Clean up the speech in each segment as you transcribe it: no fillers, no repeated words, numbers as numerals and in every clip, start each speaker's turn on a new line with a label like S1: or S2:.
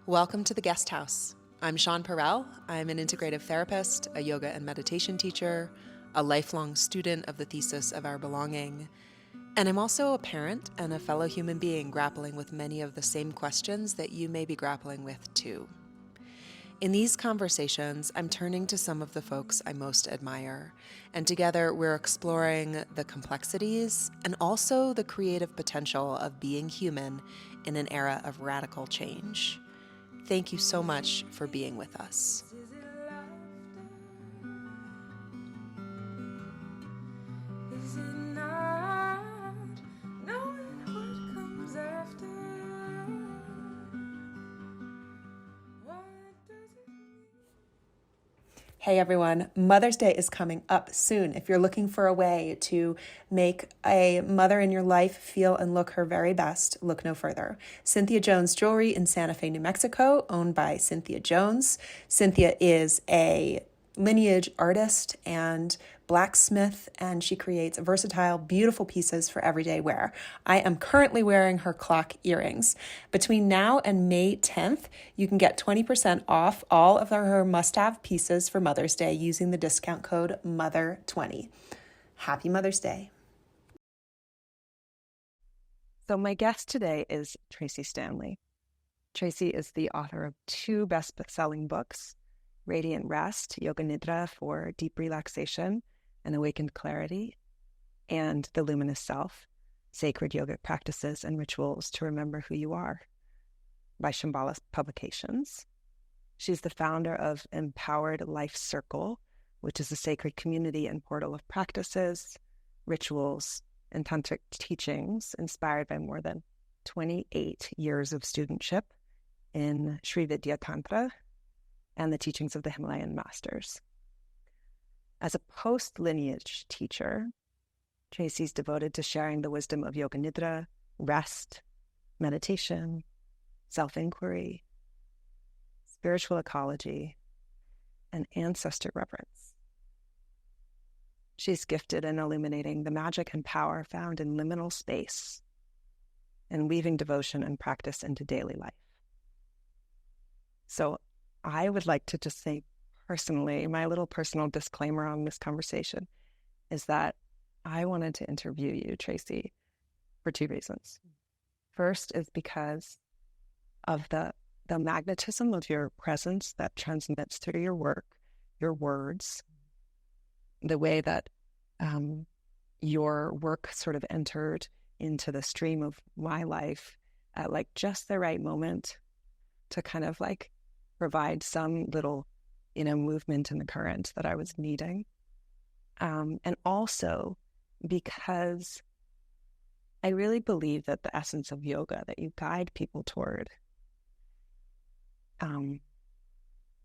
S1: Welcome to the Guest House. I'm Sean Perel. I'm an integrative therapist, a yoga and meditation teacher, a lifelong student of the thesis of our belonging, and I'm also a parent and a fellow human being grappling with many of the same questions that you may be grappling with too. In these conversations, I'm turning to some of the folks I most admire, and together we're exploring the complexities and also the creative potential of being human in an era of radical change. Thank you so much for being with us. Hey everyone, Mother's Day is coming up soon. If you're looking for a way to make a mother in your life feel and look her very best, look no further. Cynthia Jones Jewelry in Santa Fe, New Mexico, owned by Cynthia Jones. Cynthia is a lineage artist and blacksmith, and she creates versatile, beautiful pieces for everyday wear. I am currently wearing her clock earrings. Between now and May 10th, you can get 20% off all of her must-have pieces for Mother's Day using the discount code MOTHER20. Happy Mother's Day. So my guest today is Tracee Stanley. Tracee is the author of 2 best-selling books, Radiant Rest, Yoga Nidra for Deep Relaxation and Awakened Clarity, and The Luminous Self, Sacred Yogic Practices and Rituals to Remember Who You Are, by Shambhala Publications. She's the founder of Empowered Life Circle, which is a sacred community and portal of practices, rituals, and tantric teachings inspired by more than 28 years of studentship in Sri Vidya Tantra and the teachings of the Himalayan Masters. As a post-lineage teacher, Tracee's devoted to sharing the wisdom of Yoga Nidra, rest, meditation, self-inquiry, spiritual ecology, and ancestor reverence. She's gifted in illuminating the magic and power found in liminal space and weaving devotion and practice into daily life. So I would like to just say personally, my little personal disclaimer on this conversation is that I wanted to interview you, Tracee, for 2 reasons. First is because of the magnetism of your presence that transmits through your work, your words, the way that your work sort of entered into the stream of my life at like just the right moment to kind of like provide some little, movement in the current that I was needing. And also because I really believe that the essence of yoga that you guide people toward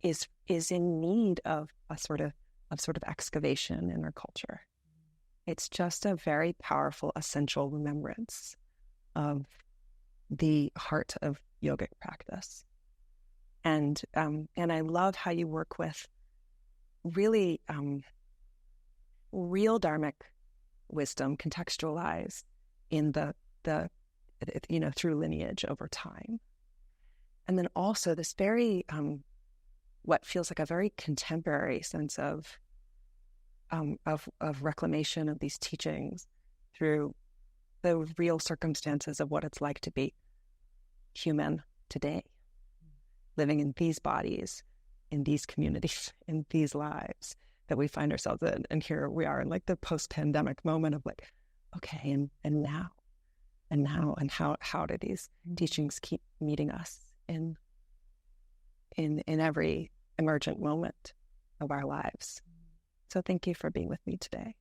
S1: is in need of a sort of excavation in our culture. It's just a very powerful, essential remembrance of the heart of yogic practice. And I love how you work with really real dharmic wisdom contextualized in the through lineage over time. And then also this very what feels like a very contemporary sense of reclamation of these teachings through the real circumstances of what it's like to be human today, living in these bodies, in these communities, in these lives that we find ourselves in. And here we are in like the post-pandemic moment of like, okay, and now, and how do these teachings keep meeting us in every emergent moment of our lives? So thank you for being with me today.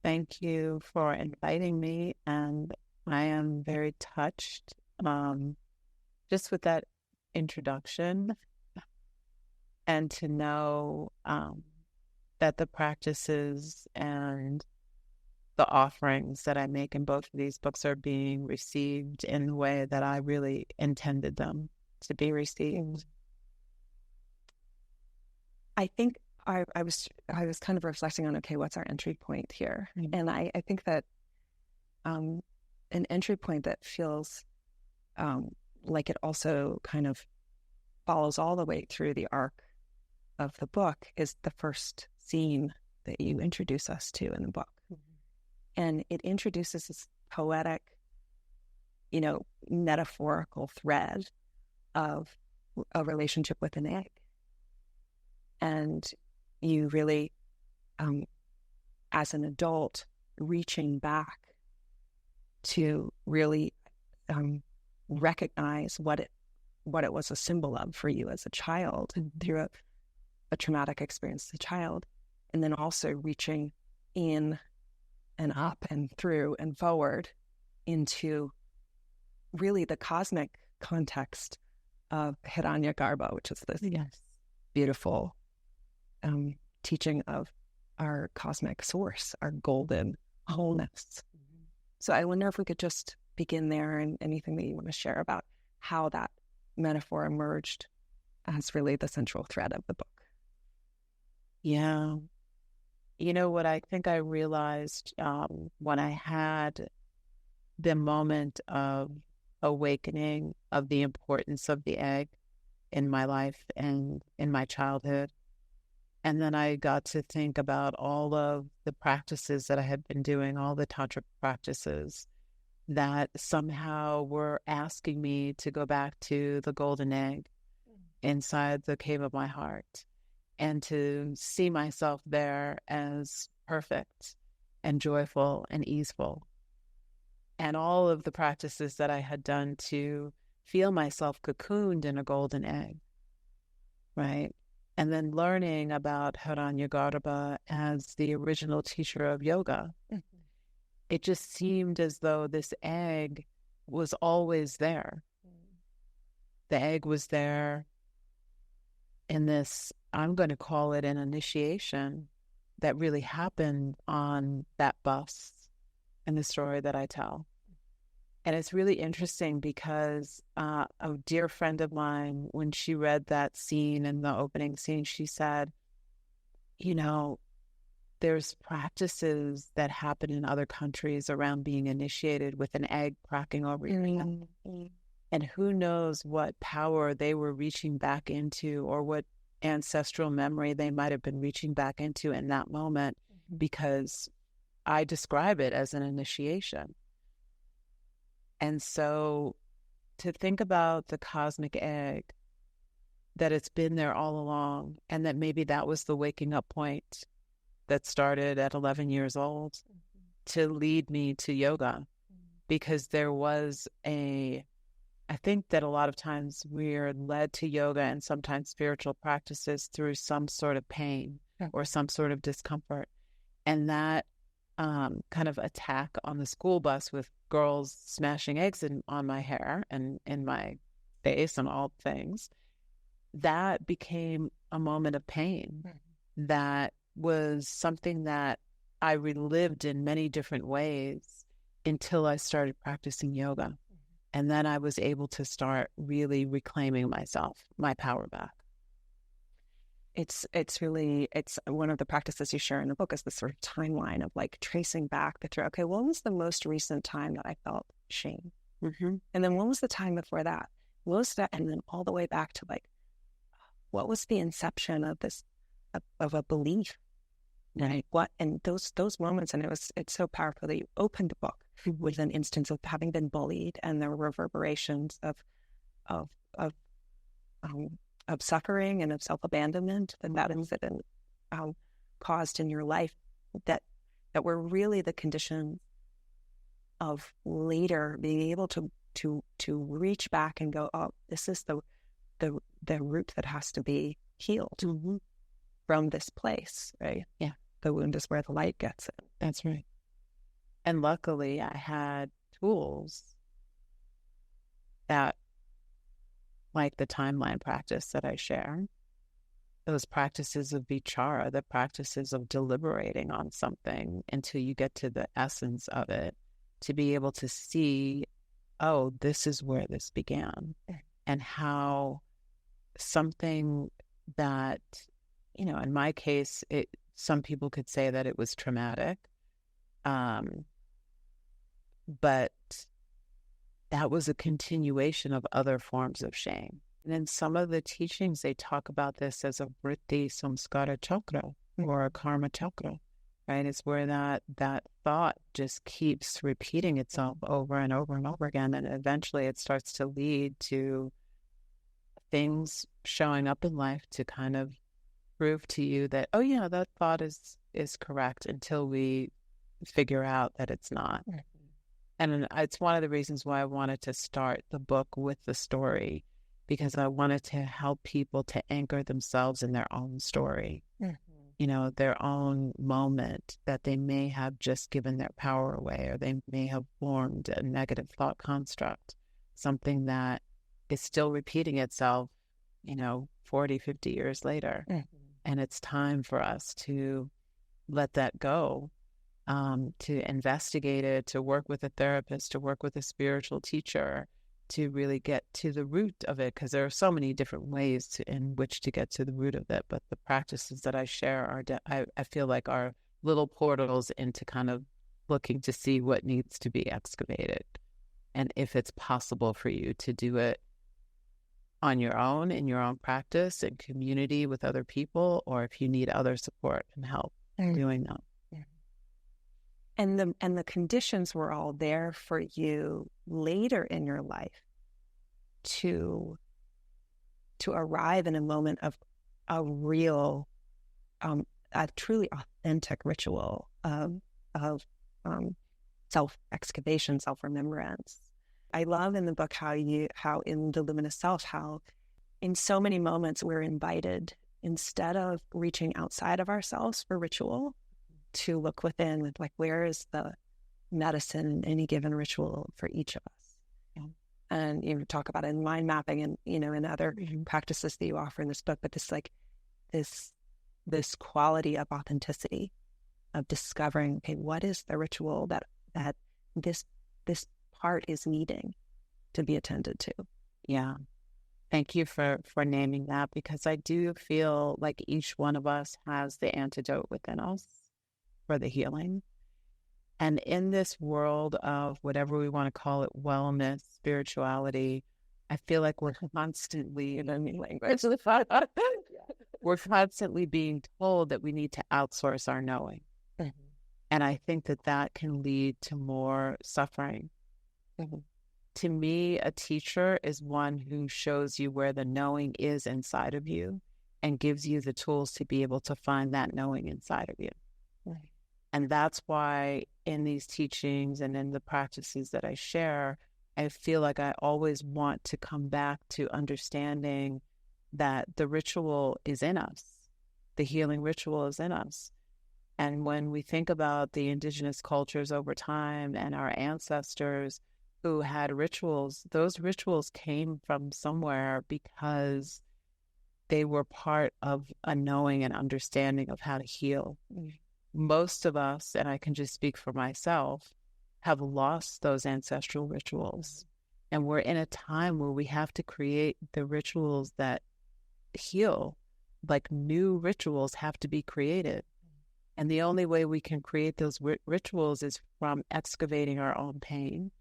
S2: Thank you for inviting me, and I am very touched just with that introduction, and to know that the practices and the offerings that I make in both of these books are being received in the way that I really intended them to be received.
S1: I think I was kind of reflecting on, okay, what's our entry point here? Mm-hmm. And I think that an entry point that feels like it also kind of follows all the way through the arc of the book is the first scene that you introduce us to in the book. And it introduces this poetic, metaphorical thread of a relationship with an egg. And you really, as an adult, reaching back to really recognize what it was a symbol of for you as a child through a traumatic experience as a child, and then also reaching in and up and through and forward into really the cosmic context of Hiranyagarbha, which is this beautiful teaching of our cosmic source, our golden wholeness. So I wonder if we could just begin there, and anything that you want to share about how that metaphor emerged as really the central thread of the book.
S2: Yeah. What I think I realized when I had the moment of awakening of the importance of the egg in my life and in my childhood, and then I got to think about all of the practices that I had been doing, all the Tantric practices that somehow were asking me to go back to the golden egg inside the cave of my heart, and to see myself there as perfect and joyful and easeful. And all of the practices that I had done to feel myself cocooned in a golden egg, right? And then learning about Hiranyagarbha as the original teacher of yoga. It just seemed as though this egg was always there. The egg was there in this, I'm going to call it an initiation that really happened on that bus in the story that I tell. And it's really interesting because a dear friend of mine, when she read that scene in the opening scene, she said, there's practices that happen in other countries around being initiated with an egg cracking over your head. And who knows what power they were reaching back into, or what ancestral memory they might have been reaching back into in that moment, because I describe it as an initiation. And so to think about the cosmic egg, that it's been there all along, and that maybe that was the waking up point that started at 11 years old to lead me to yoga, because there was I think that a lot of times we're led to yoga and sometimes spiritual practices through some sort of pain or some sort of discomfort. And that kind of attack on the school bus with girls smashing eggs on my hair and in my face and all things, that became a moment of pain. That was something that I relived in many different ways until I started practicing yoga. And then I was able to start really reclaiming myself, my power back.
S1: It's one of the practices you share in the book is this sort of timeline of like tracing back the thread. Okay, when was the most recent time that I felt shame? And then when was the time before that? What was that? And then all the way back to like, what was the inception of this, of a belief? Right. What, and those moments, and it's so powerful that you opened the book with an instance of having been bullied and the reverberations of suffering and of self-abandonment that incident caused in your life, that were really the conditions of later being able to reach back and go, oh, this is the root that has to be healed from this place, right?
S2: Yeah.
S1: The wound is where the light gets in.
S2: That's right. And luckily I had tools that, like the timeline practice that I share, those practices of vichara, the practices of deliberating on something until you get to the essence of it, to be able to see, oh, this is where this began, and how something that, in my case, some people could say that it was traumatic, but that was a continuation of other forms of shame. And in some of the teachings, they talk about this as a vritti samskara chakra or a karma chakra, right? It's where that thought just keeps repeating itself over and over and over again. And eventually it starts to lead to things showing up in life to kind of prove to you that, oh yeah, that thought is correct, until we figure out that it's not. Mm-hmm. And it's one of the reasons why I wanted to start the book with the story, because I wanted to help people to anchor themselves in their own story, their own moment that they may have just given their power away, or they may have formed a negative thought construct, something that is still repeating itself, 40, 50 years later. And it's time for us to let that go, to investigate it, to work with a therapist, to work with a spiritual teacher, to really get to the root of it, because there are so many different ways in which to get to the root of it. But the practices that I share I feel like are little portals into kind of looking to see what needs to be excavated, and if it's possible for you to do it on your own, in your own practice, in community with other people, or if you need other support and help doing that.
S1: And the conditions were all there for you later in your life to arrive in a moment of a real, a truly authentic ritual of self-excavation, self-remembrance. I love in the book how in the Luminous Self, how in so many moments we're invited, instead of reaching outside of ourselves for ritual, to look within with where is the medicine in any given ritual for each of us. Yeah. And you talk about it in mind mapping and, in other practices that you offer in this book, but this quality of authenticity, of discovering, okay, what is the ritual that this part is needing to be attended to.
S2: Yeah. Thank you for naming that, because I do feel like each one of us has the antidote within us for the healing. And in this world of whatever we want to call it, wellness, spirituality, I feel like we're constantly, we're constantly being told that we need to outsource our knowing. Mm-hmm. And I think that can lead to more suffering. Mm-hmm. To me, a teacher is one who shows you where the knowing is inside of you and gives you the tools to be able to find that knowing inside of you. Right. And that's why in these teachings and in the practices that I share, I feel like I always want to come back to understanding that the ritual is in us. The healing ritual is in us. And when we think about the indigenous cultures over time and our ancestors who had rituals, those rituals came from somewhere because they were part of a knowing and understanding of how to heal. Most of us, and I can just speak for myself, have lost those ancestral rituals. And we're in a time where we have to create the rituals that heal. Like new rituals have to be created. And the only way we can create those rituals is from excavating our own pain,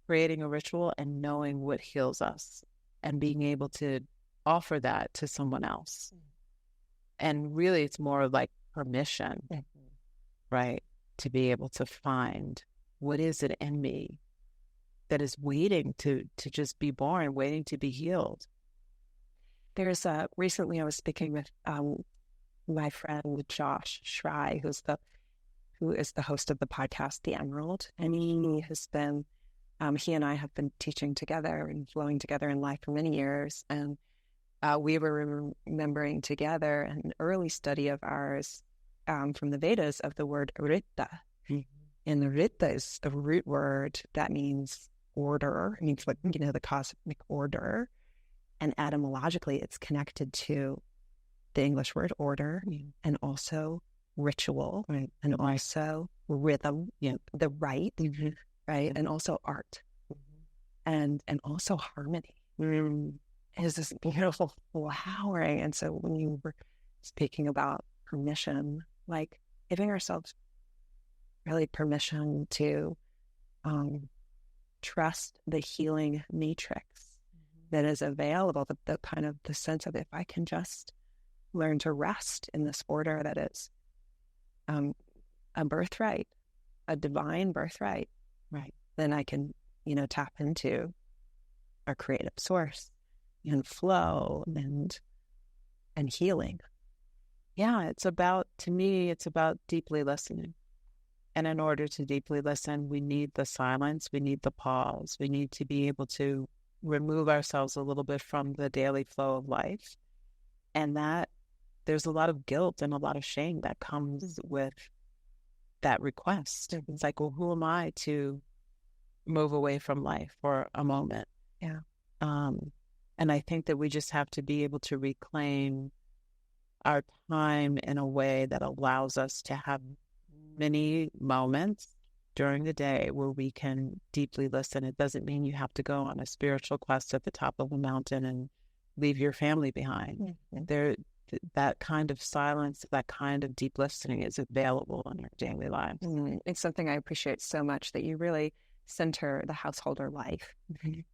S2: creating a ritual and knowing what heals us and being able to offer that to someone else. And really, it's more like permission, right? To be able to find what is it in me that is waiting to just be born, waiting to be healed.
S1: There's recently I was speaking with my friend Josh Schrei, who is the host of the podcast The Emerald, and he has been he and I have been teaching together and flowing together in life for many years, and we were remembering together an early study of ours from the Vedas of the word Ritta. And the Ritta is the root word that means order. It means the cosmic order. And etymologically, it's connected to the English word order and also ritual and also rhythm, the rite, right? And also art and also harmony. Is this beautiful flowering. And so when you were speaking about permission, like giving ourselves really permission to trust the healing matrix that is available, the kind of the sense of if I can just learn to rest in this order that is a birthright, a divine birthright,
S2: right,
S1: then I can, tap into our creative source and flow and healing.
S2: Yeah, to me, it's about deeply listening. And in order to deeply listen, we need the silence, we need the pause, we need to be able to remove ourselves a little bit from the daily flow of life. And that there's a lot of guilt and a lot of shame that comes with that request. It's like, well, who am I to move away from life for a moment?
S1: Yeah.
S2: And I think that we just have to be able to reclaim our time in a way that allows us to have many moments during the day where we can deeply listen. It doesn't mean you have to go on a spiritual quest at the top of a mountain and leave your family behind. That kind of silence, that kind of deep listening is available in our daily lives.
S1: It's something I appreciate so much, that you really center the householder life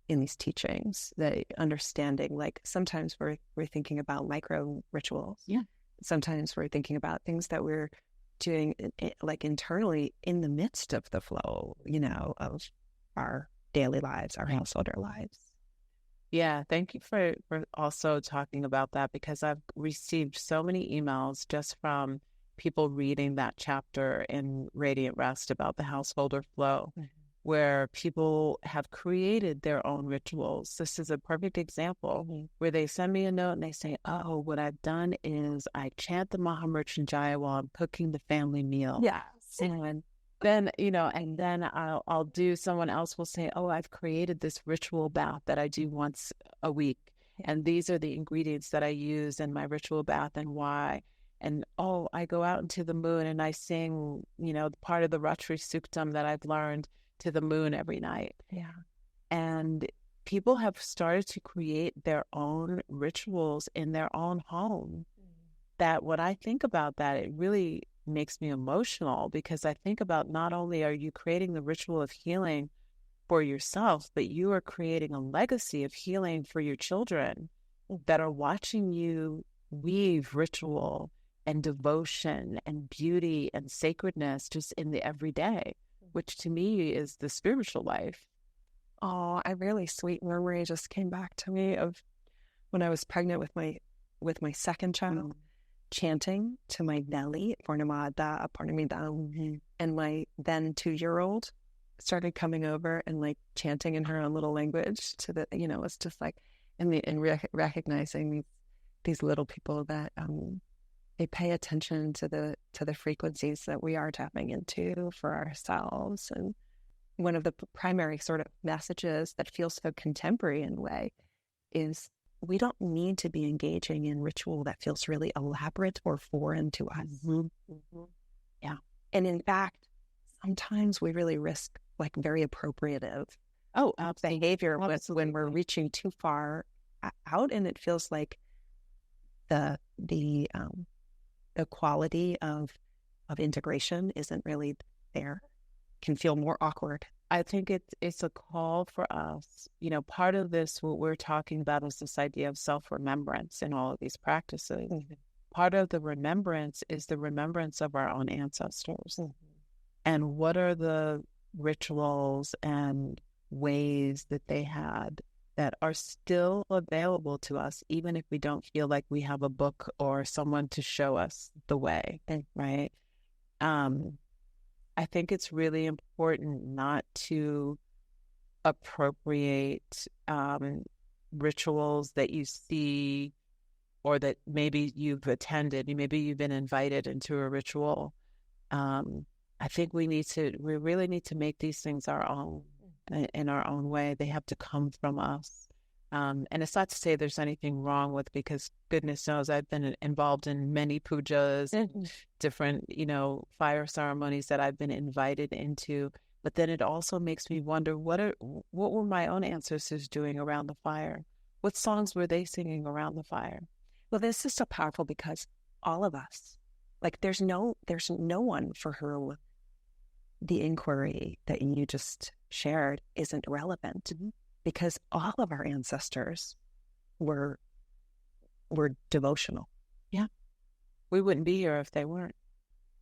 S1: in these teachings, the understanding, like sometimes we're thinking about micro rituals.
S2: Yeah.
S1: Sometimes we're thinking about things that we're doing like internally in the midst of the flow, of our daily lives, our householder lives.
S2: Yeah, thank you for also talking about that, because I've received so many emails just from people reading that chapter in Radiant Rest about the householder flow, where people have created their own rituals. This is a perfect example where they send me a note and they say, oh, what I've done is I chant the Mahamrityunjaya while I'm cooking the family meal.
S1: Yes.
S2: And then, and then I'll do, someone else will say, oh, I've created this ritual bath that I do once a week. And these are the ingredients that I use in my ritual bath and why. And, oh, I go out into the moon and I sing, part of the Ratri Suktam that I've learned to the moon every night.
S1: Yeah.
S2: And people have started to create their own rituals in their own home. That when I think about that, it really makes me emotional, because I think about not only are you creating the ritual of healing for yourself, but you are creating a legacy of healing for your children that are watching you weave ritual and devotion and beauty and sacredness just in the everyday, which to me is the spiritual life.
S1: Oh, a really sweet memory just came back to me of when I was pregnant with my second child. Chanting to my belly, Purnamada, Purnamidam, and my then 2-year-old started coming over and like chanting in her own little language to the, it's just like, and recognizing these little people that they pay attention to the frequencies that we are tapping into for ourselves. And one of the primary sort of messages that feels so contemporary in a way is, we don't need to be engaging in ritual that feels really elaborate or foreign to us. Yeah. And in fact, sometimes we really risk like very appropriative behavior when we're reaching too far out, and it feels like the quality of integration isn't really there. Can feel more awkward.
S2: I think it's a call for us. Part of this, what we're talking about, is this idea of self-remembrance in all of these practices. Part of the remembrance is the remembrance of our own ancestors. And what are the rituals and ways that they had that are still available to us, even if we don't feel like we have a book or someone to show us the way, right? I think it's really important not to appropriate rituals that you see or that maybe you've attended. Maybe you've been invited into a ritual. I think we really need to make these things our own, in our own way. They have to come from us. And it's not to say there's anything wrong with, because goodness knows I've been involved in many pujas, different, fire ceremonies that I've been invited into. But then it also makes me wonder, what were my own ancestors doing around the fire? What songs were they singing around the fire?
S1: Well, this is so powerful, because all of us, like there's no one for whom the inquiry that you just shared isn't relevant. Because all of our ancestors were devotional.
S2: Yeah. We wouldn't be here if they weren't.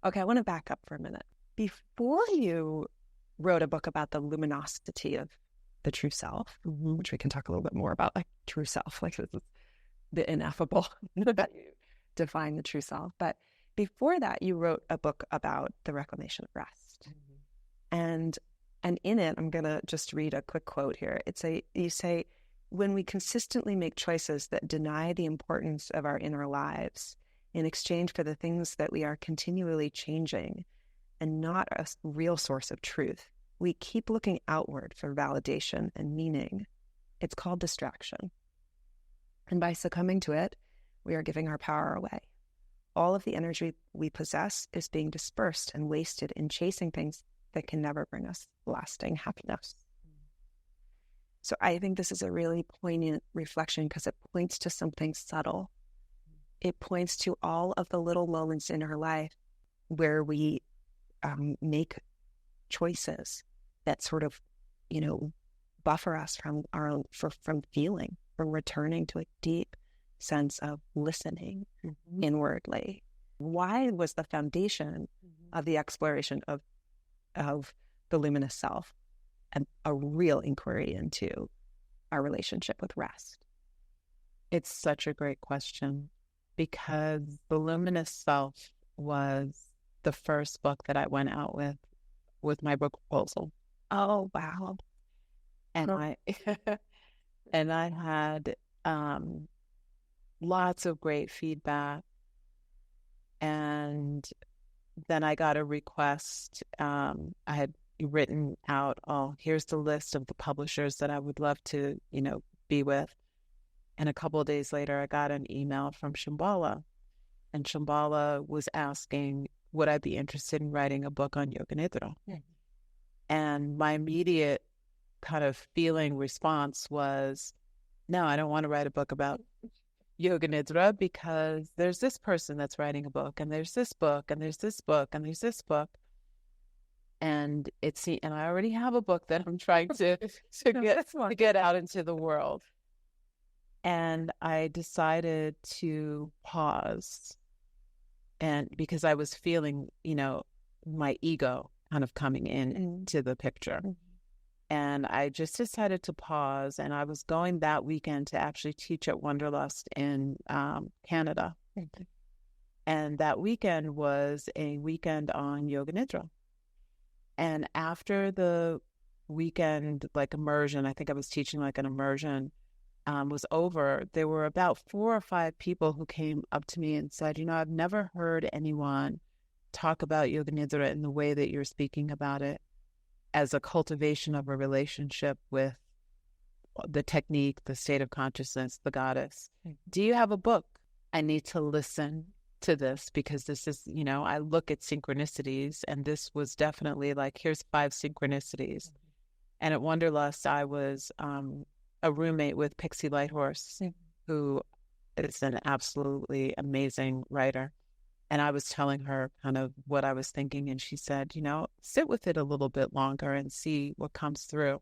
S1: Okay, I want to back up for a minute. Before you wrote a book about the luminosity of the true self, which we can talk a little bit more about, like true self, like this is the ineffable that you define the true self. But before that, you wrote a book about the reclamation of rest. And in it, I'm going to just read a quick quote here. You say, when we consistently make choices that deny the importance of our inner lives in exchange for the things that we are continually changing and not a real source of truth, we keep looking outward for validation and meaning. It's called distraction. And by succumbing to it, we are giving our power away. All of the energy we possess is being dispersed and wasted in chasing things that can never bring us lasting happiness. So I think this is a really poignant reflection because it points to something subtle. It points to all of the little moments in our life where we make choices that sort of, buffer us from our own, from feeling, from returning to a deep sense of listening inwardly. Why was the foundation of the exploration of the luminous self a real inquiry into our relationship with rest?
S2: It's such a great question because the luminous self was the first book that I went out with my book proposal.
S1: Oh, wow.
S2: And I had lots of great feedback. And then I got a request. I had written out, here's the list of the publishers that I would love to, be with. And a couple of days later, I got an email from Shambhala. And Shambhala was asking, would I be interested in writing a book on Yoga Nidra? And my immediate kind of feeling response was, no, I don't want to write a book about Yoga Nidra because there's this person that's writing a book, and there's this book, and there's this book, and there's this book. And and I already have a book that I'm trying to get out into the world. And I decided to pause, and because I was feeling, my ego kind of coming into the picture. And I just decided to pause, and I was going that weekend to actually teach at Wanderlust in Canada. And that weekend was a weekend on Yoga Nidra. And after the weekend, immersion, I think I was teaching an immersion, was over, there were about 4 or 5 people who came up to me and said, I've never heard anyone talk about Yoga Nidra in the way that you're speaking about it, as a cultivation of a relationship with the technique, the state of consciousness, the goddess. Do you have a book? I need to listen to this because this is, I look at synchronicities, and this was definitely here's 5 synchronicities. And at Wanderlust, I was a roommate with Pixie Lighthorse, who is an absolutely amazing writer. And I was telling her kind of what I was thinking, and she said, sit with it a little bit longer and see what comes through.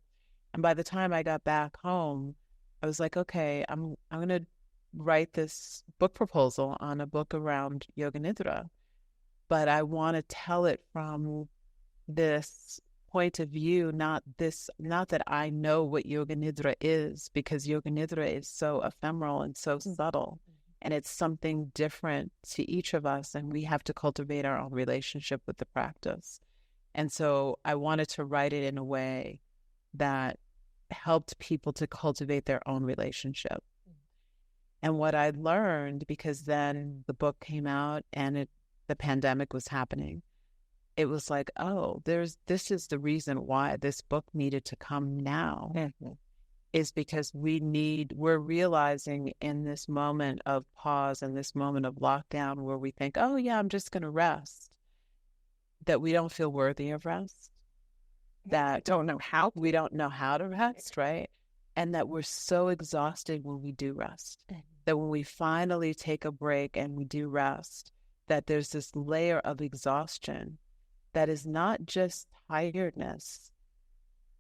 S2: And by the time I got back home, I was like, okay, I'm going to write this book proposal on a book around Yoga Nidra, but I want to tell it from this point of view, not that I know what Yoga Nidra is, because Yoga Nidra is so ephemeral and so subtle. And it's something different to each of us, and we have to cultivate our own relationship with the practice. And so I wanted to write it in a way that helped people to cultivate their own relationship. And what I learned, because then the book came out and the pandemic was happening, it was like, this is the reason why this book needed to come now. Is because we're realizing in this moment of pause and this moment of lockdown where we think, I'm just going to rest, that we don't feel worthy of rest, that we don't know how to rest, right? And that we're so exhausted when we do rest, that when we finally take a break and we do rest, that there's this layer of exhaustion that is not just tiredness,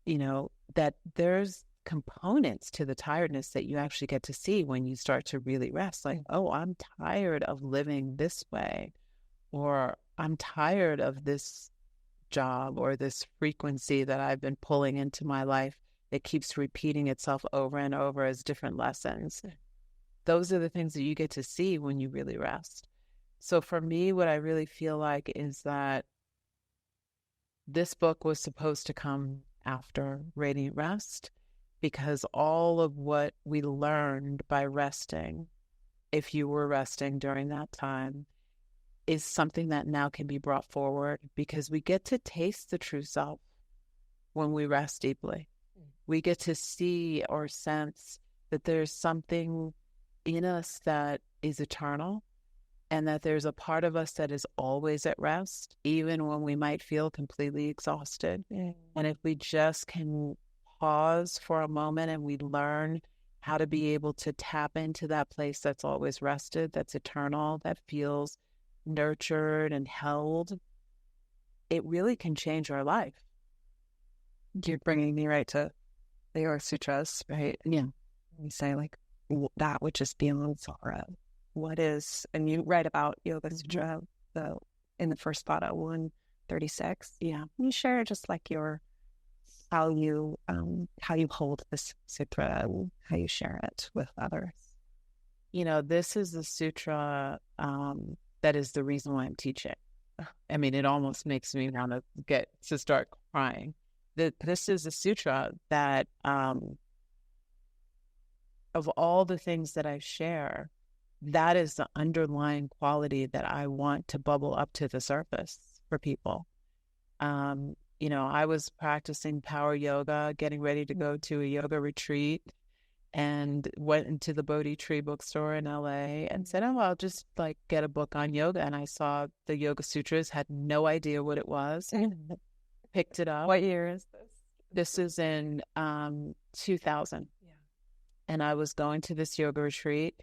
S2: that there's components to the tiredness that you actually get to see when you start to really rest. Like, oh, I'm tired of living this way, or I'm tired of this job or this frequency that I've been pulling into my life that keeps repeating itself over and over as different lessons. Those are the things that you get to see when you really rest. So for me, what I really feel like is that this book was supposed to come after Radiant Rest, because all of what we learned by resting, if you were resting during that time, is something that now can be brought forward, because we get to taste the true self when we rest deeply. We get to see or sense that there's something in us that is eternal, and that there's a part of us that is always at rest, even when we might feel completely exhausted. And if we just can pause for a moment and we learn how to be able to tap into that place that's always rested, that's eternal, that feels nurtured and held, it really can change our life.
S1: You're bringing me right to the Yoga Sutras, right?
S2: Yeah.
S1: You say, like, that which is beyond sorrow. What is, and you write about Yoga Sutra in the first Pada 136.
S2: Yeah.
S1: You share just like how you hold this sutra and how you share it with others.
S2: You know, this is the sutra that is the reason why I'm teaching. I mean, it almost makes me want to start crying. This is a sutra that, of all the things that I share, that is the underlying quality that I want to bubble up to the surface for people. You know, I was practicing power yoga, getting ready to go to a yoga retreat, and went into the Bodhi Tree bookstore in LA and said, oh, I'll just like get a book on yoga. And I saw the Yoga Sutras, had no idea what it was, picked it up.
S1: What year is this?
S2: This is in 2000.
S1: Yeah. And
S2: I was going to this yoga retreat,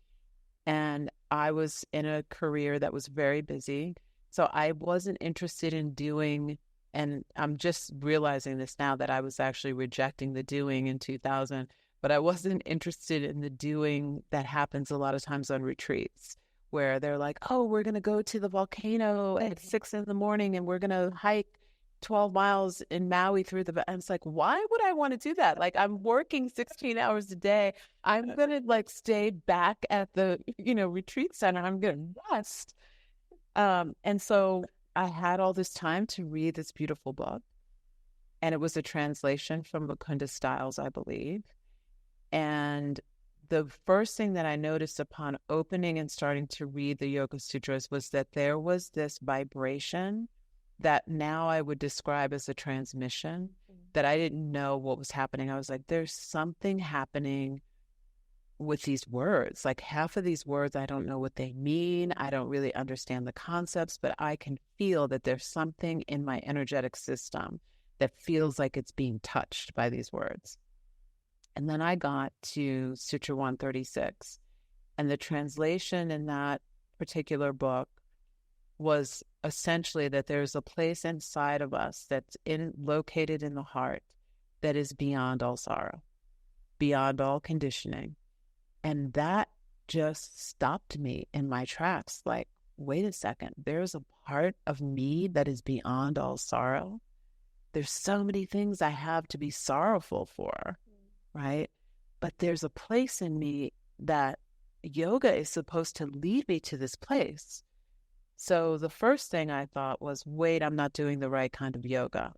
S2: and I was in a career that was very busy. So I wasn't interested in doing, and I'm just realizing this now, that I was actually rejecting the doing in 2000, but I wasn't interested in the doing that happens a lot of times on retreats, where they're like, oh, we're going to go to the volcano at 6 a.m. and we're going to hike 12 miles in Maui through the, and it's like, why would I want to do that? Like, I'm working 16 hours a day. I'm going to like stay back at the, retreat center. I'm going to rest. And so I had all this time to read this beautiful book, and it was a translation from Mukunda Styles, I believe. And the first thing that I noticed upon opening and starting to read the Yoga Sutras was that there was this vibration that now I would describe as a transmission, that I didn't know what was happening. I was like, there's something happening with these words. Like, half of these words, I don't know what they mean. I don't really understand the concepts, but I can feel that there's something in my energetic system that feels like it's being touched by these words. And then I got to Sutra 136, and the translation in that particular book was essentially that there's a place inside of us that's located in the heart that is beyond all sorrow, beyond all conditioning. And that just stopped me in my tracks. Like, wait a second, there's a part of me that is beyond all sorrow. There's so many things I have to be sorrowful for, right? But there's a place in me that yoga is supposed to lead me to this place. So the first thing I thought was, wait, I'm not doing the right kind of yoga.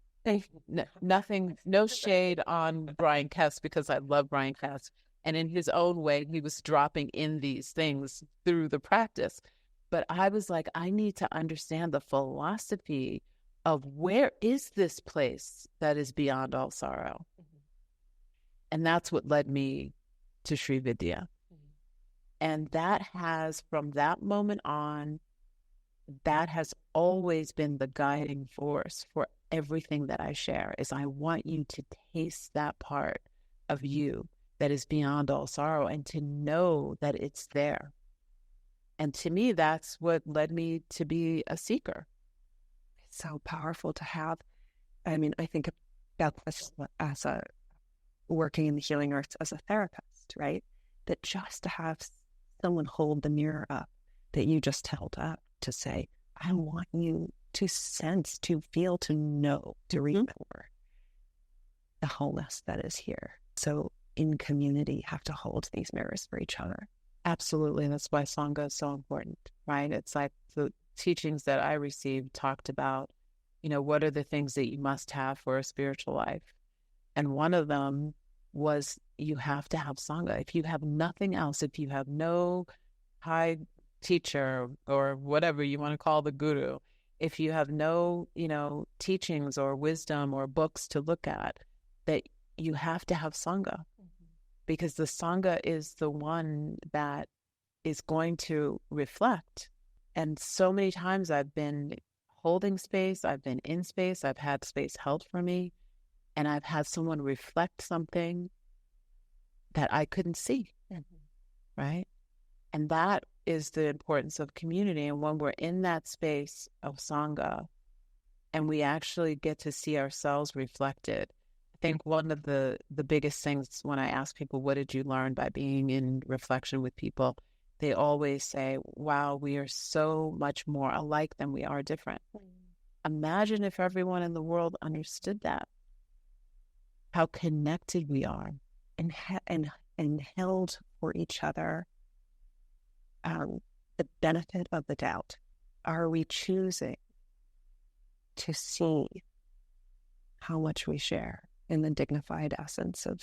S2: No shade on Brian Kess, because I love Brian Kess. And in his own way, he was dropping in these things through the practice. But I was like, I need to understand the philosophy of where is this place that is beyond all sorrow. Mm-hmm. And that's what led me to Sri Vidya. Mm-hmm. And that has, from that moment on, that has always been the guiding force for everything that I share, is I want you to taste that part of you that is beyond all sorrow, and to know that it's there. And to me, that's what led me to be a seeker.
S1: It's so powerful to have. I mean, I think about this as a working in the healing arts as a therapist, right? That just to have someone hold the mirror up that you just held up to say, I want you to sense, to feel, to know, to remember the wholeness that is here. So in community, have to hold these mirrors for each other.
S2: Absolutely. And that's why Sangha is so important, right? It's like the teachings that I received talked about, what are the things that you must have for a spiritual life? And one of them was you have to have Sangha. If you have nothing else, if you have no high teacher or whatever you want to call the guru, if you have no, teachings or wisdom or books to look at, that you have to have Sangha. Because the Sangha is the one that is going to reflect. And so many times I've been holding space, I've been in space, I've had space held for me, and I've had someone reflect something that I couldn't see, right? And that is the importance of community. And when we're in that space of Sangha, and we actually get to see ourselves reflected, I think one of the biggest things when I ask people, what did you learn by being in reflection with people? They always say, wow, we are so much more alike than we are different. Imagine if everyone in the world understood that, how connected we are,
S1: and held for each other the benefit of the doubt. Are we choosing to see how much we share in the dignified essence of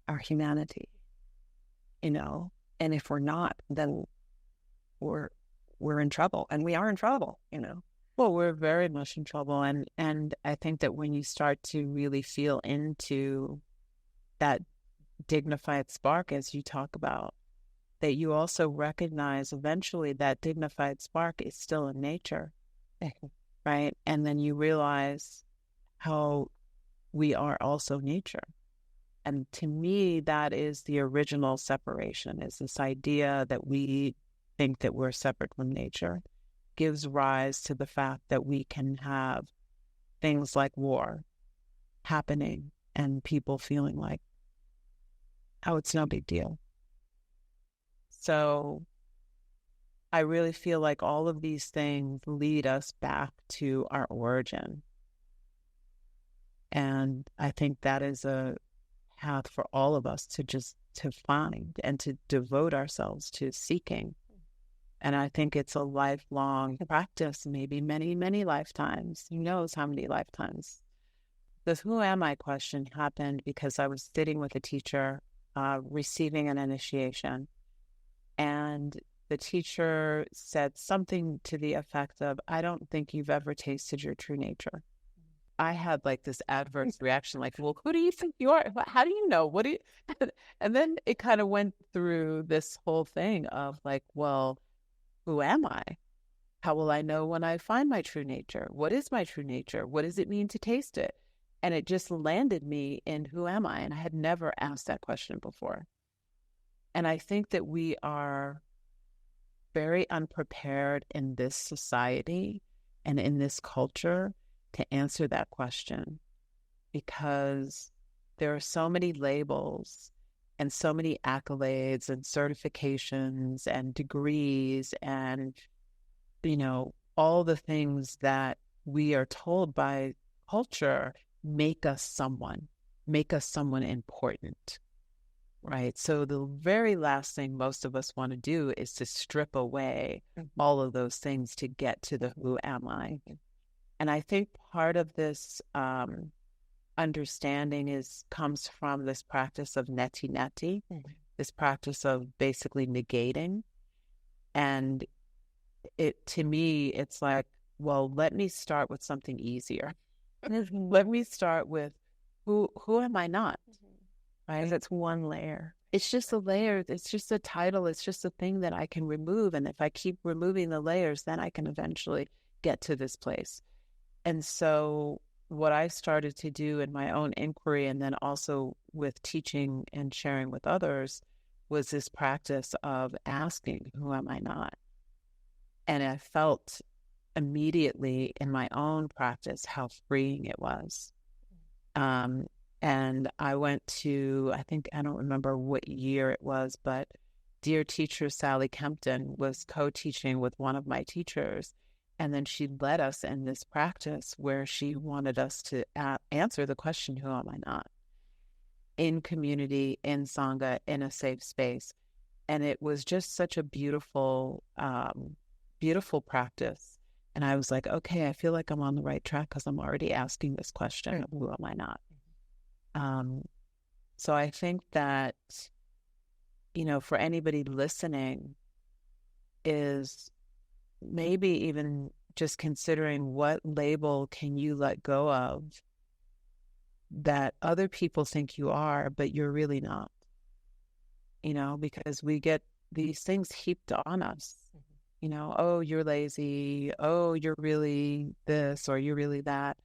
S1: our humanity? And if we're not, then we're in trouble, and we are in trouble,
S2: Well, we're very much in trouble. And I think that when you start to really feel into that dignified spark, as you talk about, that you also recognize eventually that dignified spark is still in nature, right? And then you realize how we are also nature. And to me, that is the original separation, is this idea that we think that we're separate from nature, gives rise to the fact that we can have things like war happening and people feeling like, oh, it's no big deal. So I really feel like all of these things lead us back to our origin. And I think that is a path for all of us to find and to devote ourselves to seeking. And I think it's a lifelong practice, maybe many, many lifetimes. Who knows how many lifetimes? The who am I question happened because I was sitting with a teacher receiving an initiation. And the teacher said something to the effect of, I don't think you've ever tasted your true nature. I had like this adverse reaction, like, well, who do you think you are? How do you know? What do you? And then it kind of went through this whole thing of like, well, who am I? How will I know when I find my true nature? What is my true nature? What does it mean to taste it? And it just landed me in who am I? And I had never asked that question before. And I think that we are very unprepared in this society and in this culture to answer that question, because there are so many labels and so many accolades and certifications and degrees and, all the things that we are told by culture make us someone important, right? So the very last thing most of us want to do is to strip away all of those things to get to the who am I. And I think part of this understanding comes from this practice of neti, this practice of basically negating. And to me, it's like, well, let me start with something easier. Let me start with who am I not? Right?
S1: Because it's one layer.
S2: It's just a layer. It's just a title. It's just a thing that I can remove. And if I keep removing the layers, then I can eventually get to this place. And so what I started to do in my own inquiry, and then also with teaching and sharing with others, was this practice of asking, who am I not? And I felt immediately in my own practice how freeing it was. And I went to, I don't remember what year it was, but dear teacher Sally Kempton was co-teaching with one of my teachers. And then she led us in this practice where she wanted us to answer the question, who am I not? In community, in Sangha, in a safe space. And it was just such a beautiful, beautiful practice. And I was like, okay, I feel like I'm on the right track because I'm already asking this question of who am I not? So I think that, for anybody listening is maybe even just considering what label can you let go of that other people think you are, but you're really not, because we get these things heaped on us, oh, you're lazy. Oh, you're really this, or you're really that.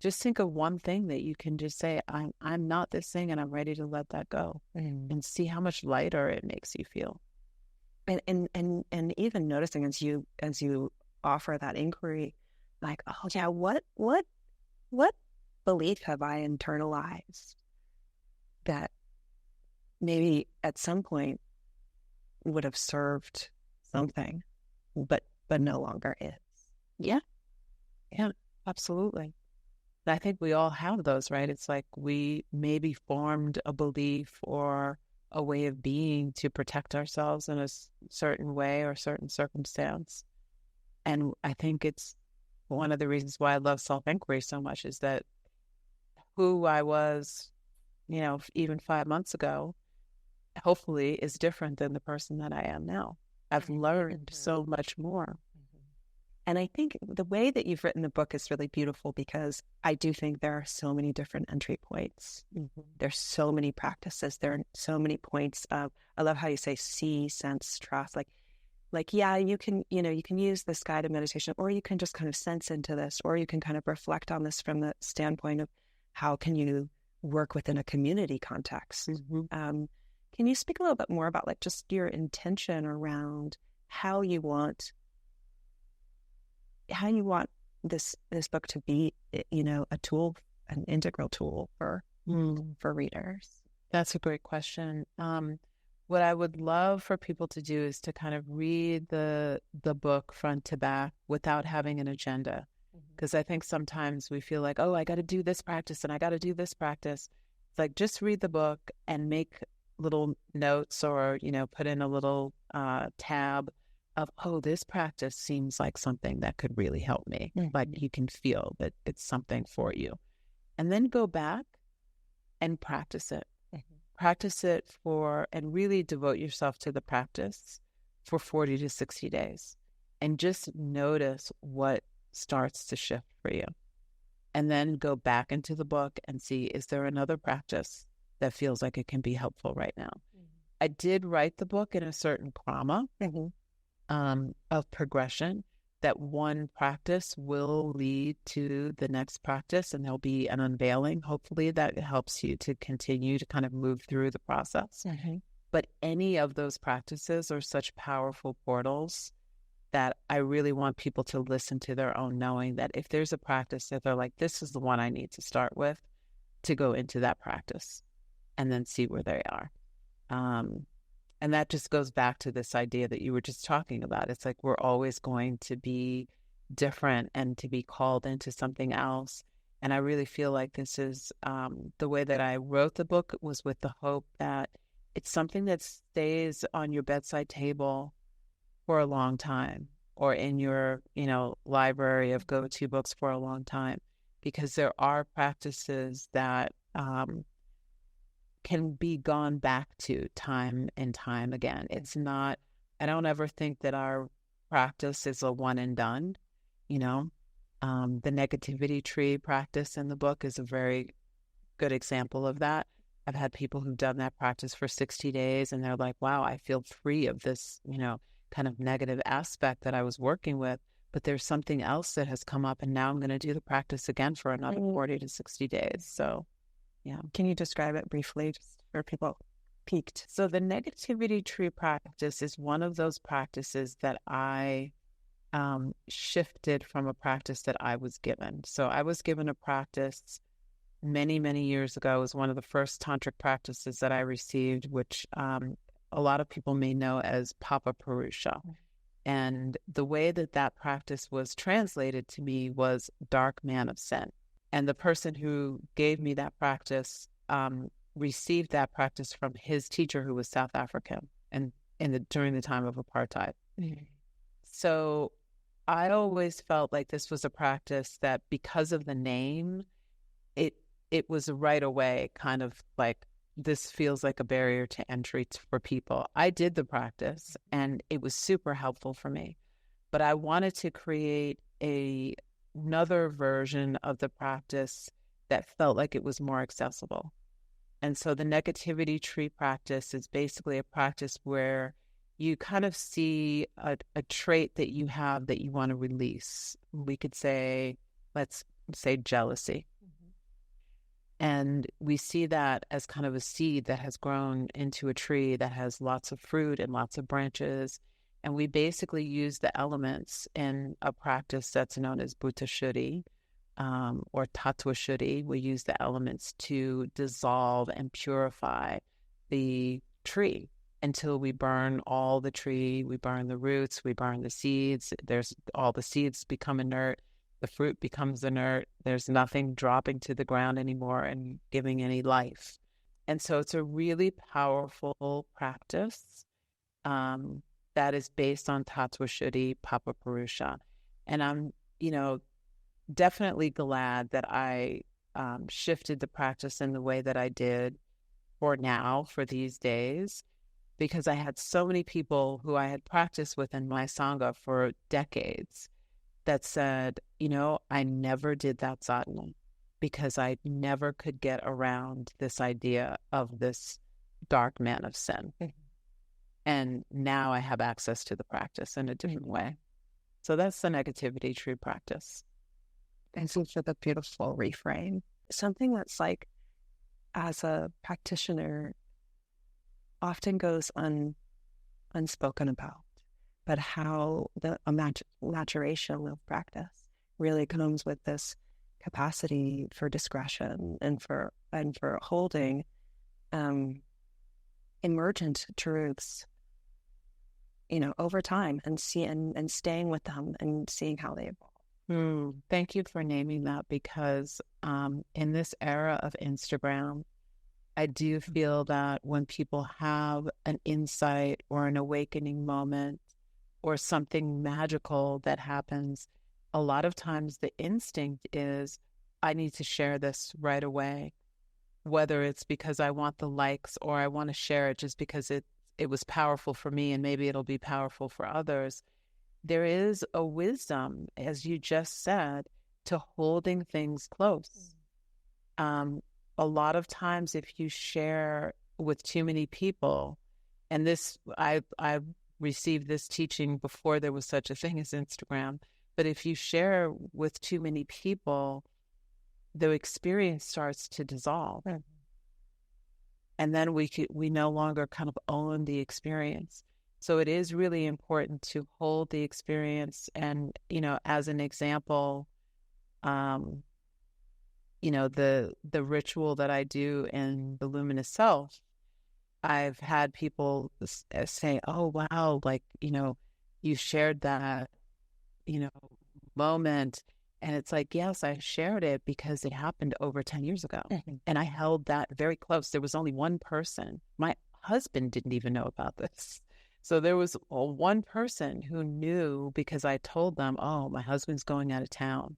S2: Just think of one thing that you can just say, I'm not this thing, and I'm ready to let that go, and see how much lighter it makes you feel.
S1: And even noticing as you offer that inquiry, like, oh yeah, what belief have I internalized that maybe at some point would have served something, but no longer is.
S2: Yeah, absolutely. I think we all have those, right? It's like we maybe formed a belief or a way of being to protect ourselves in a certain way or certain circumstance. And I think it's one of the reasons why I love self-inquiry so much is that who I was, even 5 months ago, hopefully is different than the person that I am now. I've learned so much more.
S1: And I think the way that you've written the book is really beautiful because I do think there are so many different entry points. There's so many practices. There are so many points of, I love how you say see, sense, trust. Like, yeah, you can use this guided meditation, or you can just kind of sense into this, or you can kind of reflect on this from the standpoint of how can you work within a community context. Can you speak a little bit more about like just your intention around how you want this book to be, a tool, an integral tool for readers?
S2: That's a great question. What I would love for people to do is to kind of read the book front to back without having an agenda. Because I think sometimes we feel like, oh, I got to do this practice and I got to do this practice. It's like, just read the book and make little notes or, put in a little tab of, oh, this practice seems like something that could really help me. Like you can feel that it's something for you. And then go back and practice it. Practice it and really devote yourself to the practice for 40 to 60 days. And just notice what starts to shift for you. And then go back into the book and see, is there another practice that feels like it can be helpful right now? I did write the book in a certain comma of progression, that one practice will lead to the next practice, and there'll be an unveiling, hopefully, that helps you to continue to kind of move through the process. But any of those practices are such powerful portals that I really want people to listen to their own knowing, that if there's a practice that they're like, this is the one I need to start with, to go into that practice and then see where they are. And that just goes back to this idea that you were just talking about. It's like we're always going to be different and to be called into something else. And I really feel like this is the way that I wrote the book was with the hope that it's something that stays on your bedside table for a long time, or in your, library of go-to books for a long time, because there are practices that can be gone back to time and time again. It's not, I don't ever think that our practice is a one and done. The negativity tree practice in the book is a very good example of that. I've had people who've done that practice for 60 days and they're like, wow, I feel free of this, kind of negative aspect that I was working with, but there's something else that has come up and now I'm going to do the practice again for another 40 to 60 days. So yeah.
S1: Can you describe it briefly just for people peaked?
S2: So the negativity tree practice is one of those practices that I shifted from a practice that I was given. So I was given a practice many, many years ago. It was one of the first tantric practices that I received, which a lot of people may know as Papa Purusha. And the way that that practice was translated to me was dark man of sin. And the person who gave me that practice received that practice from his teacher, who was South African, and during the time of apartheid. Mm-hmm. So I always felt like this was a practice that, because of the name, it was right away kind of like, this feels like a barrier to entry for people. I did the practice and it was super helpful for me, but I wanted to create another version of the practice that felt like it was more accessible. And so the negativity tree practice is basically a practice where you kind of see a trait that you have that you want to release. We could say, let's say jealousy. And we see that as kind of a seed that has grown into a tree that has lots of fruit and lots of branches. And we basically use the elements in a practice that's known as Bhuta Shuddhi or Tattva Shuddhi. We use the elements to dissolve and purify the tree until we burn all the tree. We burn the roots, we burn the seeds. All the seeds become inert. The fruit becomes inert. There's nothing dropping to the ground anymore and giving any life. And so it's a really powerful practice that is based on Tattva Shuddhi, Papa Purusha. And I'm, definitely glad that I shifted the practice in the way that I did for these days, because I had so many people who I had practiced with in my Sangha for decades that said, I never did that sadhana because I never could get around this idea of this dark man of sin. Mm-hmm. And now I have access to the practice in a different way. So that's the negativity tree practice.
S1: Thank you for the beautiful reframe. Something that's like, as a practitioner, often goes unspoken about, but how the maturation of practice really comes with this capacity for discretion and for holding emergent truths, over time, and staying with them and seeing how they evolve.
S2: Thank you for naming that, because in this era of Instagram, I do feel that when people have an insight or an awakening moment or something magical that happens, a lot of times the instinct is, I need to share this right away, whether it's because I want the likes or I want to share it just because it was powerful for me and maybe it'll be powerful for others. There is a wisdom, as you just said, to holding things close. A lot of times if you share with too many people, and this, I received this teaching before there was such a thing as Instagram, but if you share with too many people, the experience starts to dissolve. Mm-hmm. And then we no longer kind of own the experience. So it is really important to hold the experience. And, as an example, the ritual that I do in the Luminous Self, I've had people say, oh, wow, you shared that, moment. And it's like, yes, I shared it because it happened over 10 years ago. Mm-hmm. And I held that very close. There was only one person. My husband didn't even know about this. So there was one person who knew, because I told them, oh, my husband's going out of town.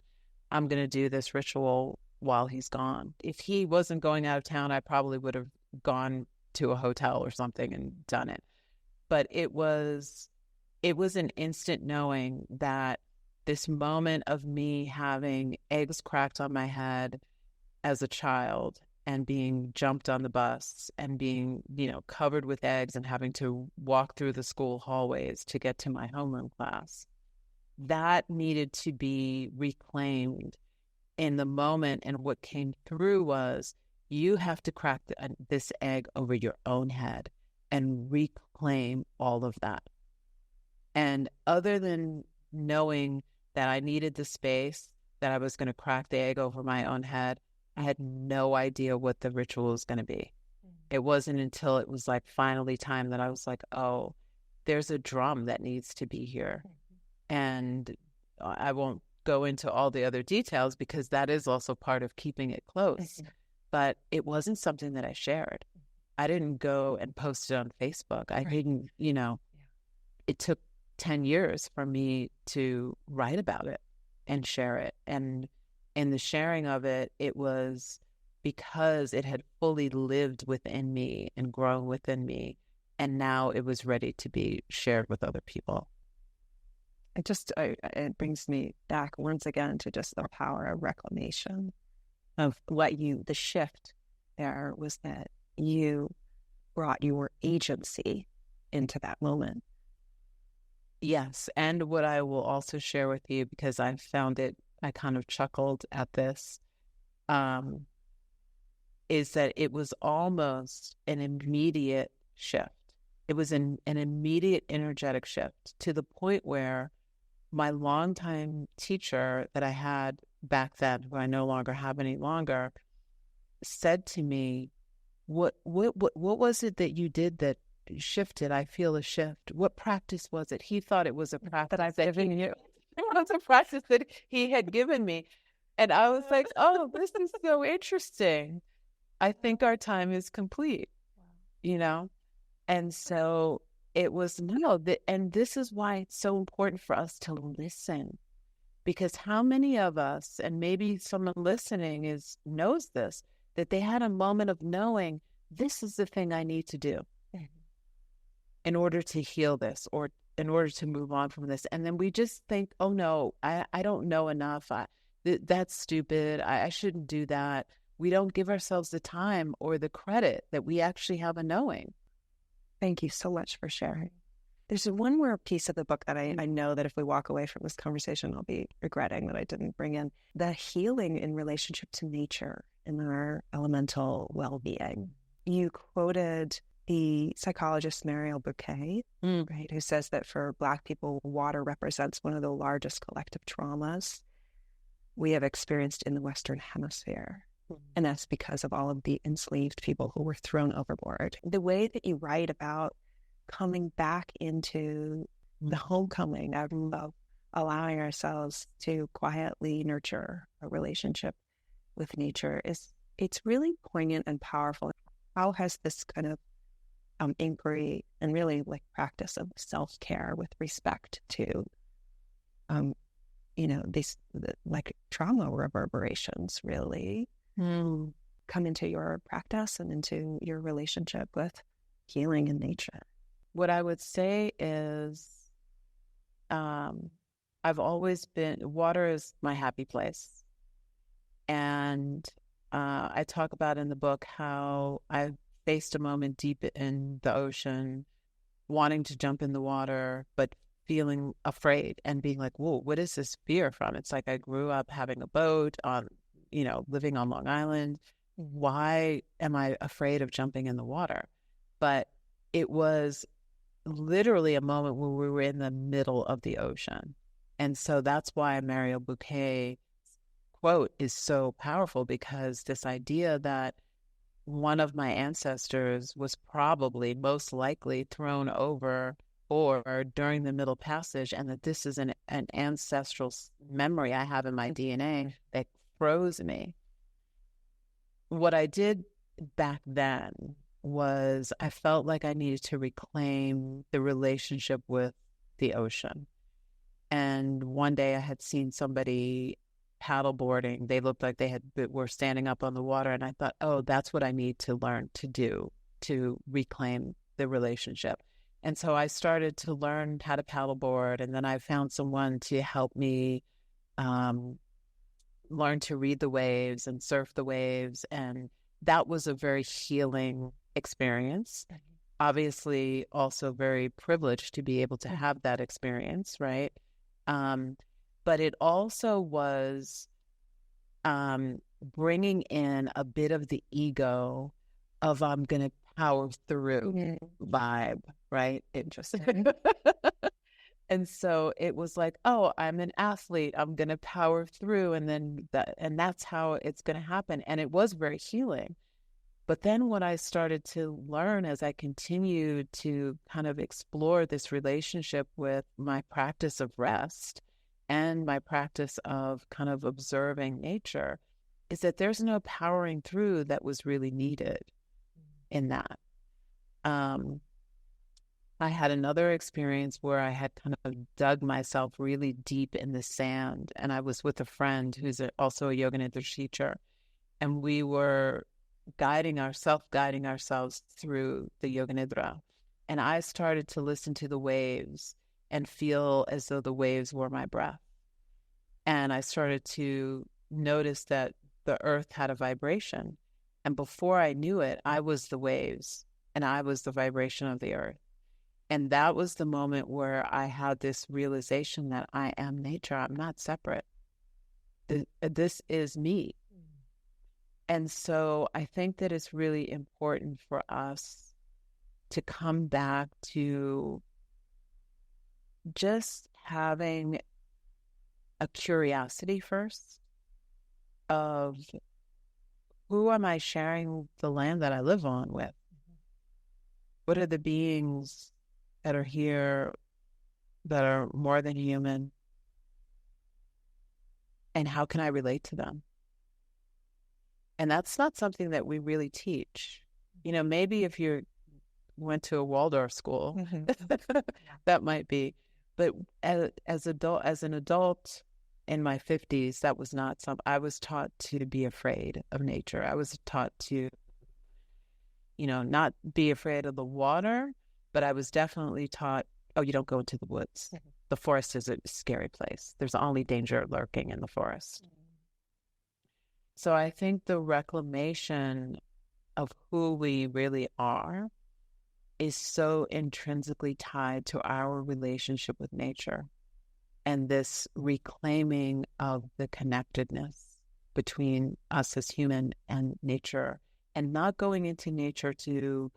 S2: I'm going to do this ritual while he's gone. If he wasn't going out of town, I probably would have gone to a hotel or something and done it. But it was an instant knowing that this moment of me having eggs cracked on my head as a child and being jumped on the bus and being, covered with eggs and having to walk through the school hallways to get to my homeroom class, that needed to be reclaimed in the moment. And what came through was, you have to crack this egg over your own head and reclaim all of that. And other than knowing that I needed the space, that I was going to crack the egg over my own head, I had no idea what the ritual was going to be. It wasn't until it was like finally time that I was like, oh, there's a drum that needs to be here. And I won't go into all the other details because that is also part of keeping it close. But it wasn't something that I shared. I didn't go and post it on Facebook. I didn't, it took 10 years for me to write about it and share it. And in the sharing of it, it was because it had fully lived within me and grown within me. And now it was ready to be shared with other people.
S1: It brings me back once again to just the power of reclamation of the shift there was that you brought your agency into that moment.
S2: Yes. And what I will also share with you, because I found it, I kind of chuckled at this, is that it was almost an immediate shift. It was an immediate energetic shift to the point where my longtime teacher that I had back then, who I no longer have any longer, said to me, what was it that you did that shifted? I feel a shift. What practice was it? He thought it was a practice
S1: that I've given you.
S2: It was a practice that he had given me. And I was like, oh, this is so interesting. I think our time is complete, And so it was, and this is why it's so important for us to listen. Because how many of us, and maybe someone listening knows this, that they had a moment of knowing this is the thing I need to do in order to heal this or in order to move on from this. And then we just think, oh no, I don't know enough. That's stupid. I shouldn't do that. We don't give ourselves the time or the credit that we actually have a knowing.
S1: Thank you so much for sharing. There's one more piece of the book that I know that if we walk away from this conversation, I'll be regretting that I didn't bring in. The healing in relationship to nature and our elemental well-being. You quoted the psychologist Mariel Bouquet, right, who says that for Black people, water represents one of the largest collective traumas we have experienced in the Western Hemisphere. And that's because of all of the enslaved people who were thrown overboard. The way that you write about coming back into the homecoming of allowing ourselves to quietly nurture a relationship with nature it's really poignant and powerful. How has this kind of inquiry and really like practice of self-care with respect to these like trauma reverberations really come into your practice and into your relationship with healing in nature?
S2: What I would say is I've always been, water is my happy place. And I talk about in the book how I faced a moment deep in the ocean, wanting to jump in the water, but feeling afraid and being like, whoa, what is this fear from? It's like I grew up having a boat on, living on Long Island. Why am I afraid of jumping in the water? But it was literally a moment where we were in the middle of the ocean. And so that's why Mariel Bouquet quote is so powerful, because this idea that one of my ancestors was probably most likely thrown over or during the Middle Passage, and that this is an ancestral memory I have in my DNA that froze me. What I did back then was I felt like I needed to reclaim the relationship with the ocean. And one day I had seen somebody paddleboarding. They looked like were standing up on the water. And I thought, oh, that's what I need to learn to do to reclaim the relationship. And so I started to learn how to paddleboard. And then I found someone to help me learn to read the waves and surf the waves. And that was a very healing experience. Obviously, also very privileged to be able to have that experience, right? But it also was bringing in a bit of the ego of I'm going to power through vibe, right? Interesting. And so it was like, oh, I'm an athlete. I'm going to power through. And that's how it's going to happen. And it was very healing. But then what I started to learn as I continued to kind of explore this relationship with my practice of rest and my practice of kind of observing nature is that there's no powering through that was really needed in that. I had another experience where I had kind of dug myself really deep in the sand, and I was with a friend who's also a Yoga Nidra teacher, and we were guiding ourselves through the Yoga Nidra. And I started to listen to the waves and feel as though the waves were my breath. And I started to notice that the earth had a vibration. And before I knew it, I was the waves and I was the vibration of the earth. And that was the moment where I had this realization that I am nature. I'm not separate. This is me. And so I think that it's really important for us to come back to just having a curiosity first of who am I sharing the land that I live on with? What are the beings that are here that are more than human? And how can I relate to them? And that's not something that we really teach. You know, maybe if you went to a Waldorf school, that might be. But as an adult in my 50s, that was not I was taught to be afraid of nature. I was taught to, not be afraid of the water, but I was definitely taught, oh, you don't go into the woods. The forest is a scary place. There's only danger lurking in the forest. So I think the reclamation of who we really are is so intrinsically tied to our relationship with nature and this reclaiming of the connectedness between us as human and nature, and not going into nature to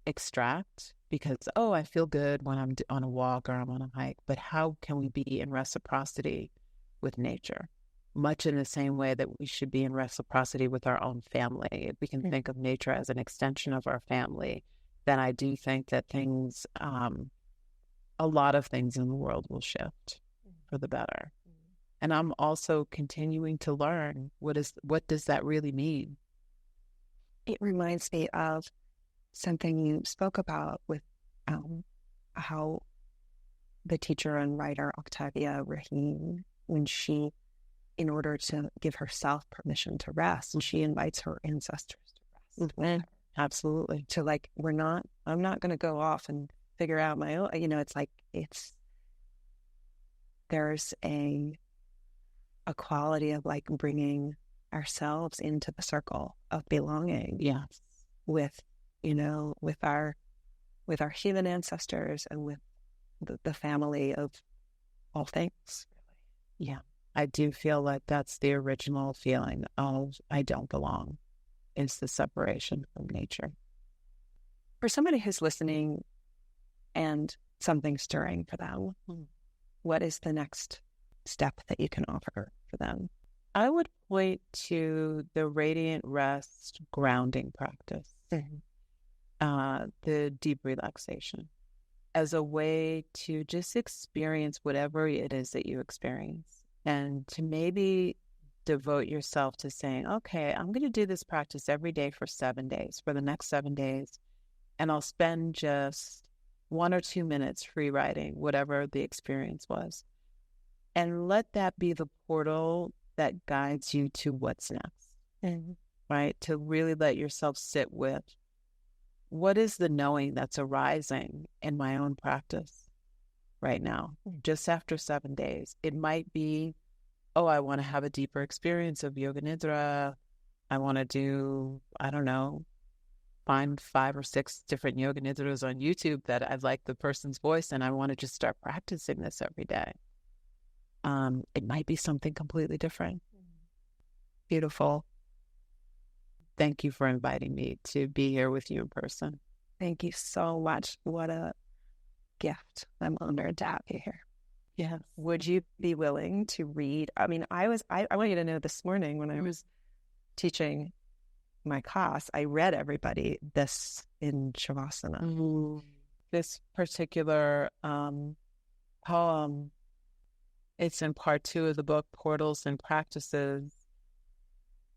S2: extract because, oh, I feel good when I'm on a walk or I'm on a hike, but how can we be in reciprocity with nature? Much in the same way that we should be in reciprocity with our own family. If we can think of nature as an extension of our family, then I do think that things, a lot of things in the world will shift for the better. And I'm also continuing to learn what does that really mean?
S1: It reminds me of something you spoke about with how the teacher and writer Octavia Rahim, when she, in order to give herself permission to rest, she invites her ancestors to rest.
S2: Absolutely.
S1: To I'm not going to go off and figure out my own, there's a quality of like bringing ourselves into the circle of belonging.
S2: Yes.
S1: With our human ancestors and with the family of all things.
S2: Yeah. I do feel like that's the original feeling of I don't belong. It's the separation from nature.
S1: For somebody who's listening and something stirring for them, what is the next step that you can offer for them?
S2: I would point to the radiant rest grounding practice, the deep relaxation, as a way to just experience whatever it is that you experience, and to maybe devote yourself to saying, okay, I'm going to do this practice every day for 7 days, for the next 7 days, and I'll spend just 1 or 2 minutes free writing whatever the experience was. And let that be the portal that guides you to what's next, right? To really let yourself sit with what is the knowing that's arising in my own practice right now, just after 7 days. It might be, oh, I want to have a deeper experience of Yoga Nidra. I want to do, I don't know, find 5 or 6 different Yoga Nidras on YouTube that I like the person's voice, and I want to just start practicing this every day. It might be something completely different.
S1: Beautiful.
S2: Thank you for inviting me to be here with you in person.
S1: Thank you so much. What a gift. I'm honored to have you here.
S2: Yes.
S1: Would you be willing to read? I mean, I want you to know this morning when I was teaching my class, I read everybody this in Shavasana.
S2: This particular poem, it's in part 2 of the book, Portals and Practices.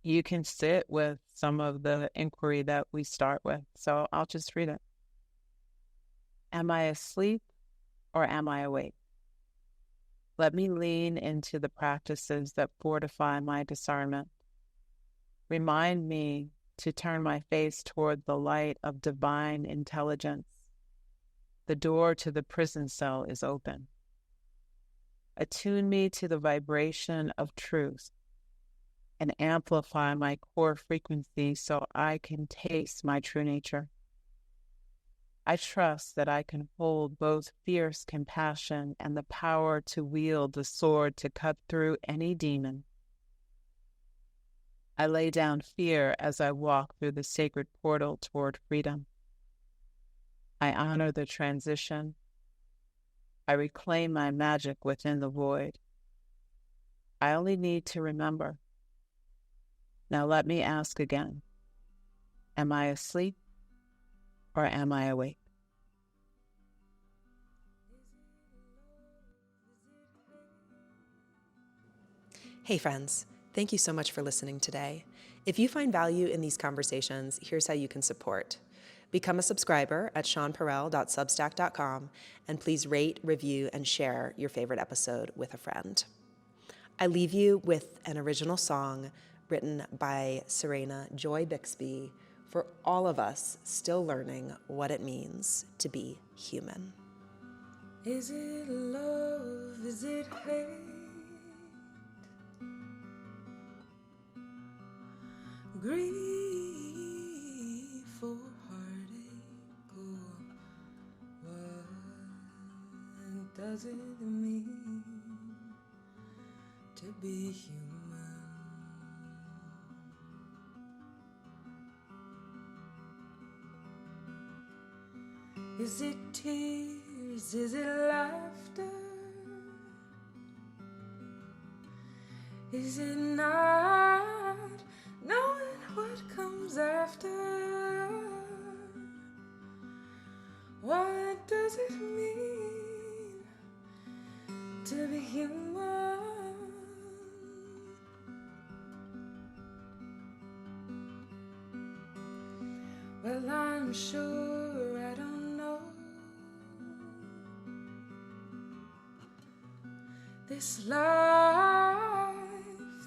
S2: You can sit with some of the inquiry that we start with. So I'll just read it. Am I asleep or am I awake? Let me lean into the practices that fortify my discernment. Remind me to turn my face toward the light of divine intelligence. The door to the prison cell is open. Attune me to the vibration of truth and amplify my core frequency so I can taste my true nature. I trust that I can hold both fierce compassion and the power to wield the sword to cut through any demon. I lay down fear as I walk through the sacred portal toward freedom. I honor the transition. I reclaim my magic within the void. I only need to remember. Now let me ask again. Am I asleep or am I awake?
S3: Hey friends, thank you so much for listening today. If you find value in these conversations, here's how you can support. Become a subscriber at seanparel.substack.com, and please rate, review, and share your favorite episode with a friend. I leave you with an original song written by Serena Joy Bixby for all of us still learning what it means to be human. Is it love? Is it hate? Grief or heartache, or what does it mean to be human? Is it tears? Is it laughter? Is it not knowing what comes after? What does it mean to be human? Well, I'm sure I don't know. This life,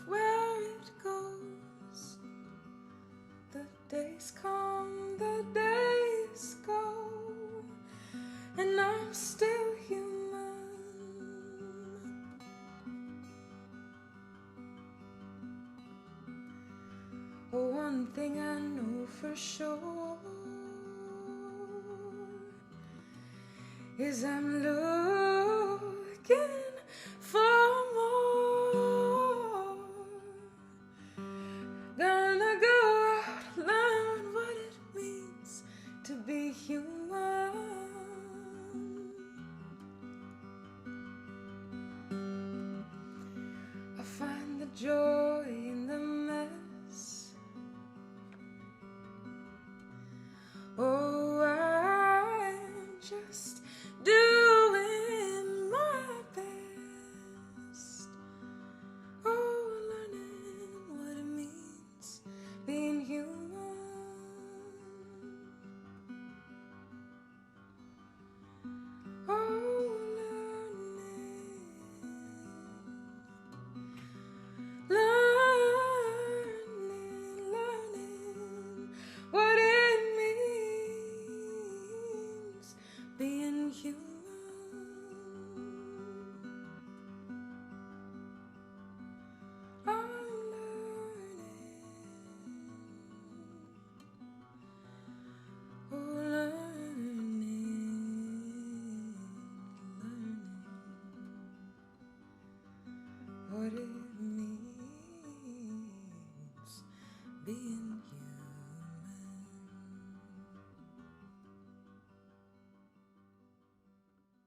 S3: where it goes. The days come, the days go, and I'm still human. Oh, one thing I know for sure is I'm looking for more. Gonna go out, learn what it means to be human. I find the joy in the mess. Oh, I'm just doing my best. Oh, learning what it means being human. Oh, learning what it means being human. I'm learning. Oh, learning what it means.